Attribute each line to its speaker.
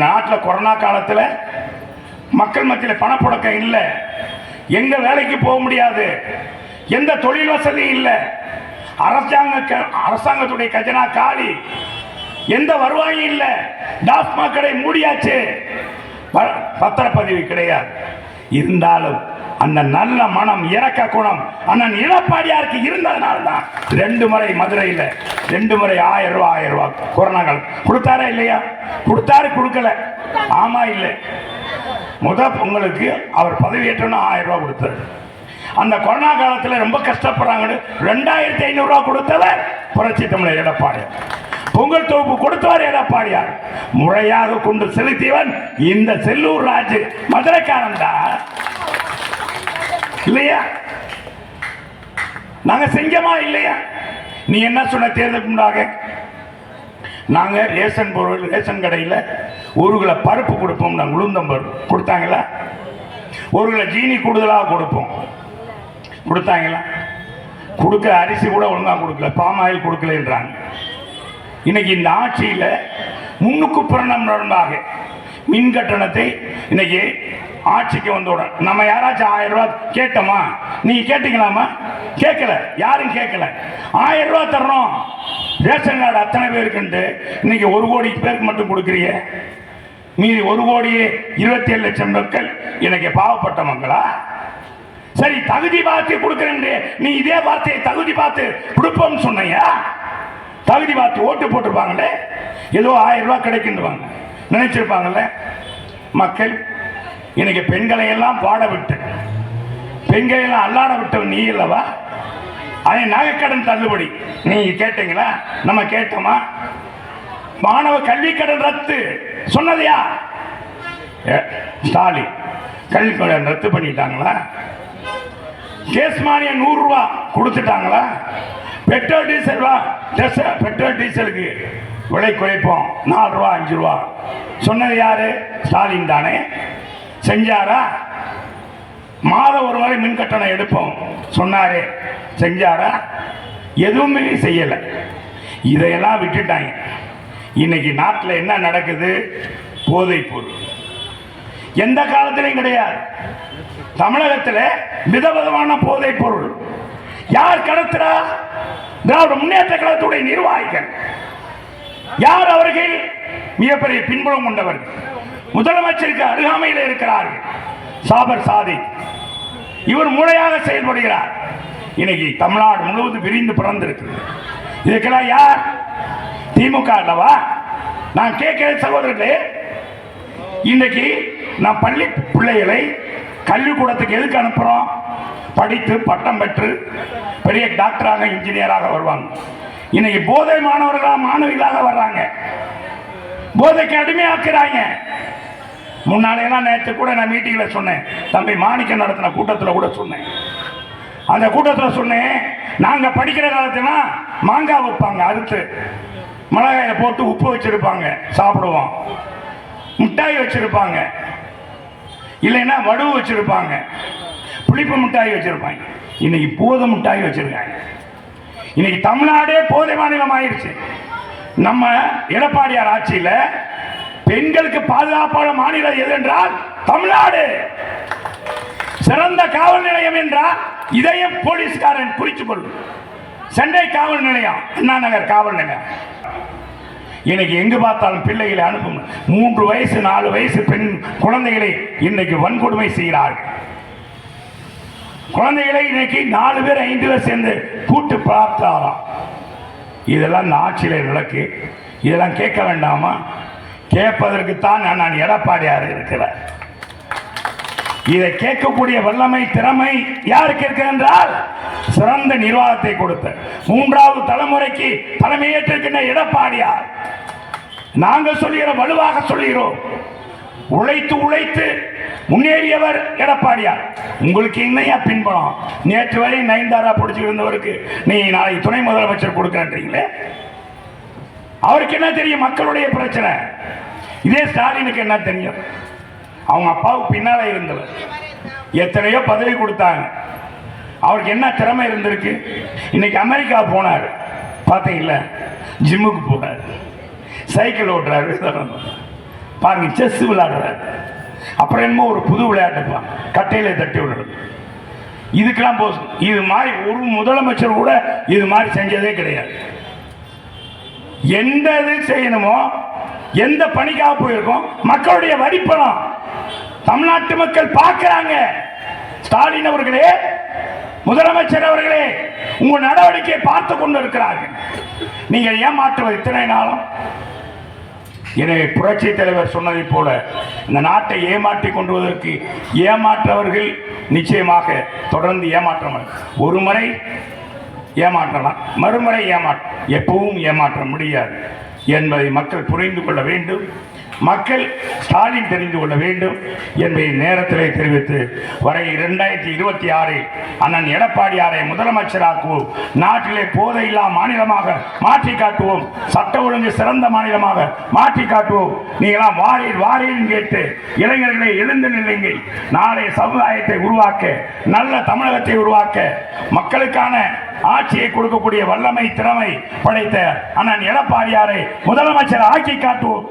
Speaker 1: நாட்டில் கொரோனா காலத்தில் மக்கள் மத்தியில் பணப்புழக்கம் இல்லை, எங்க வேலைக்கு போக முடியாது, எந்த தொழில் வசதியும் இல்லை, அரசாங்கத்துடைய கஜனா காலி, எந்த வருவாயும் இல்லை, டாஸ்மாக் கடை மூடியாச்சு, பத்திரப்பதிவு கிடையாது. இருந்தாலும் அந்த நல்ல மனம் இறக்க குணம் அண்ணன் எடப்பாடியாருக்கு இருந்ததுனால தான் 2 முறை மதுரையில் 2 முறை 1000 ரூபாய் கொரோனா காலம் கொடுத்தாரா இல்லையா? கொடுத்தாரு, கொடுக்கல, ஆமா இல்லை. பொங்கலுக்கு அவர் பதவியேற்றோன்னா 1000 ரூபாய் கொடுத்தாரு. அந்த கொரோனா காலத்தில் ரொம்ப கஷ்டப்படுறாங்கன்னு 2500 ரூபாய் கொடுத்தவர் புரட்சி தமிழர் எடப்பாடியார். பொங்கல் தொகுப்பு கொடுத்தவர் எடப்பாடியார். முறையாக கொண்டு செலுத்தியவன் இந்த செல்லூர் ராஜு மதுரைக்காரன் தான் இல்லையா? நாங்க செஞ்சோமா இல்லையா? நீ என்ன சொன்ன தேர்தலுக்கு முன்னாக? நாங்க ரேஷன் பொருள் ரேஷன் கடையில் 1 கிலோ பருப்பு கொடுப்போம், நாங்கள் உளுந்தம் பருப்பு கொடுத்தாங்களா? 1 கிலோ ஜீனி கூடுதலாக கொடுப்போம், கொடுத்தாங்களா? கொடுக்க அரிசி கூட ஒழுங்காக கொடுக்கல, பாமாயில் கொடுக்கலன்றாங்க. இன்னைக்கு இந்த ஆட்சியில் முன்னுக்கு புறநம்பாக மின் கட்டணத்தை இன்னைக்கு ஆட்சிக்கு வந்தோட நம்ம யாராச்சும் 1000 ரூபாய் கேட்டோமா? நீங்க கேட்டீங்களாமா? கேட்கல, யாரும் கேட்கல. 1000 ரூபாய் தர்றோம் ரேஷன் கார்டு அத்தனை பேருக்கு, இன்னைக்கு 1 கோடி பேருக்கு மட்டும் கொடுக்குறீங்க. மீதி 1 கோடியே 27 லட்சம் மக்கள் இன்னைக்கு பாவப்பட்ட மக்களா? சரி, தகுதி பார்த்து கொடுக்குறேன், நீ இதே வார்த்தையை தகுதி பார்த்து கொடுப்போம்னு சொன்னையா? தகுதி பார்த்து ஓட்டு போட்டிருப்பாங்களே, ஏதோ 1000 ரூபாய் கிடைக்கின்றாங்க நினைச்சிருப்பாங்கல்ல மக்கள். இன்னைக்கு பெண்களை எல்லாம் பாட விட்டு, பெண்களை எல்லாம் அல்லாட விட்டவன் நீ இல்லவா? அதை நகைக்கடன் தள்ளுபடி நீங்க கேட்டீங்களா? நம்ம கேட்டோமா? மாணவ கல்வி கடன் ரத்து சொன்னது யார்? ஸ்டாலின். கல்வி கடன் ரத்து பண்ணிட்டாங்களா? கேஸ் மானியம் 100 ரூபாய் கொடுத்துட்டாங்களா? பெட்ரோல் டீசலுக்கு விலை குறைப்போம் 4 ரூபா 5 ரூபா சொன்னது யாரு? ஸ்டாலின் தானே. செஞ்சாரா? மாதம் 1 முறை மின் கட்டணம் எடுப்போம் சொன்னாரே, செஞ்சாரா? எதுவுமே செய்யலை. இதையெல்லாம் விட்டுட்டாங்க. இன்னைக்கு நாட்டில் என்ன நடக்குது? போதைப் பொருள் எந்த காலத்திலையும் கிடையாது. தமிழகத்தில் விதவிதமான போதைப் பொருள் யார் கடத்துறா? திராவிட முன்னேற்ற கழகத்துடைய நிர்வாகிகள். யார் அவர்கள்? மிகப்பெரிய பின்புலம் கொண்டவர்கள். முதலமைச்சருக்கு அருகாமையில் இருக்கிறார்கள். சாபர் சாதி இவர் மூளையாக செயல்படுகிறார். இன்னைக்கு தமிழ்நாடு முழுவதும் விரிந்து பிறந்திருக்கு. இதுக்கெல்லாம் யார்? திமுக அல்லவா? நான் கேட்கிறேன் சகோதரர்களே, இன்னைக்கு நான் பள்ளி பிள்ளைகளை கல்விக்கூடத்துக்கு எதுக்கு அனுப்புறோம்? படித்து பட்டம் பெற்று பெரிய டாக்டராக இன்ஜினியராக வருவாங்க. இன்னைக்கு போதை மாணவர்களாக மாணவிகளாக வர்றாங்க, போதைக்கு அடிமையாக்குறாங்க. முன்னாலேலாம் நேற்று கூட நான் மீட்டிங்கில் சொன்னேன், தம்பி மாணிக்கம் நடத்தின கூட்டத்தில் கூட சொன்னேன். அந்த கூட்டத்தில் சொன்னேன், நாங்கள் படிக்கிற காலத்துல மாங்காய் வைப்பாங்க, அறுத்து மிளகாயை போட்டு உப்பு வச்சிருப்பாங்க, சாப்பிடுவோம். மிட்டாய் வச்சிருப்பாங்க, இல்லைன்னா வடுவு வச்சிருப்பாங்க, புளிப்பு மிட்டாய் வச்சிருப்பாங்க. இன்னைக்கு போதை மிட்டாய் வச்சிருக்காங்க. இன்னைக்கு தமிழ்நாடே போதை மாநிலம் ஆயிடுச்சு. நம்ம எடப்பாடியார் ஆட்சியில் பெண்களுக்கு பாதுகாப்பான மாநிலம் எது என்றால் தமிழ்நாடு. சிறந்த காவல் நிலையம் என்றால் இதையும் போலீஸ்காரன் குறித்துக் கொள்ளும். சென்னை காவல் நிலையம், அண்ணா நகர் காவல் நிலையம். இன்னைக்கு எங்கு பார்த்தாலும் பிள்ளைகளை அனுப்பும் 3 வயசு 4 வயசு பெண் குழந்தைகளை இன்னைக்கு வன்கொடுமை செய்கிறார்கள். குழந்தைகளை இன்னைக்கு 4 பேர் 5 பேர் சேர்ந்து கூட்டு பார்த்தாராம். இதெல்லாம் இந்த ஆட்சியில் நடக்கு. இதெல்லாம் கேட்க வேண்டாமா? கேட்பதற்குத்தான் நான் எடப்பாடியார் இருக்கிறேன். இதை கேட்கக்கூடிய வல்லமை திறமை யாருக்கு இருக்கு என்றால் சிறந்த நிர்வாகத்தை கொடுத்த 3வது தலைமுறைக்கு தலைமையேற்றிருக்கின்ற எடப்பாடியார். நாங்கள் சொல்லுகிற வலுவாக சொல்லுகிறோம். உழைத்து உழைத்து முன்னேறியவர் எடப்பாடியார். உங்களுக்கு என்னையா பின்பலம்? நேற்று வரை நயன்தாரா பிடிச்சிட்டு இருந்தவருக்கு நீ நாளைக்கு துணை முதலமைச்சர் கொடுக்கிறீங்களே, அவருக்கு என்ன தெரியும் மக்களுடைய பிரச்சனை? இதே ஸ்டாலினுக்கு என்ன தெரியும்? அவங்க அப்பாவுக்கு பின்னால இருந்தவர், எத்தனையோ பதவி கொடுத்தாங்க. அவருக்கு என்ன திறமை இருந்திருக்கு? இன்னைக்கு அமெரிக்கா போனார், பார்த்தீங்களா? ஜிம்முக்கு போனார், சைக்கிள் ஓட்டுறாரு, பாருங்க, செஸ் விளையாடுறாரு. அப்புறம் என்னமோ ஒரு புது விளையாட்டுப்பான், கட்டையில தட்டி விடுறது. இதுக்கெல்லாம் இது மாதிரி ஒரு முதலமைச்சர் கூட இது மாதிரி செஞ்சதே கிடையாது. எந்த இது செய்யணுமோ, எந்த பணிக்காக போயிருக்கோம், மக்களுடைய வரிப்பணம் தமிழ்நாட்டு மக்கள் பார்க்கிறாங்க. ஸ்டாலின் அவர்களே, முதலமைச்சர் அவர்களே, உங்க நடவடிக்கையை பார்த்து கொண்டு இருக்கிறார்கள். நீங்கள் ஏமாற்றுவது இத்தனை நாளும். எனவே புரட்சி தலைவர் சொன்னதை போல இந்த நாட்டை ஏமாற்றி கொண்டுவதற்கு ஏமாற்றவர்கள் நிச்சயமாக தொடர்ந்து ஏமாற்றம். ஒரு முறை ஏமாற்றலாம், மறுமுறை எப்பவும் ஏமாற்ற முடியாது என்பதை மக்கள் புரிந்து கொள்ள வேண்டும். மக்கள் ஸ்டாலின் தெரிந்து கொள்ள வேண்டும் என்பதை நேரத்திலே தெரிவித்து, வரை 2026 அண்ணன் எடப்பாடியாரை முதலமைச்சராக்குவோம். நாட்டிலே போதையில்லா மாநிலமாக மாற்றி காட்டுவோம். சட்ட ஒழுங்கு சிறந்த மாநிலமாக மாற்றி காட்டுவோம். நீங்களாம் வாரீர் கேட்டு இளைஞர்களை எழுந்து நில்லுங்கள். நாளை சமுதாயத்தை உருவாக்க, நல்ல தமிழகத்தை உருவாக்க, மக்களுக்கான ஆட்சியை கொடுக்கக்கூடிய வல்லமை திறமை படைத்த அண்ணன் எடப்பாடியாரை முதலமைச்சர் ஆக்கி காட்டுவோம்.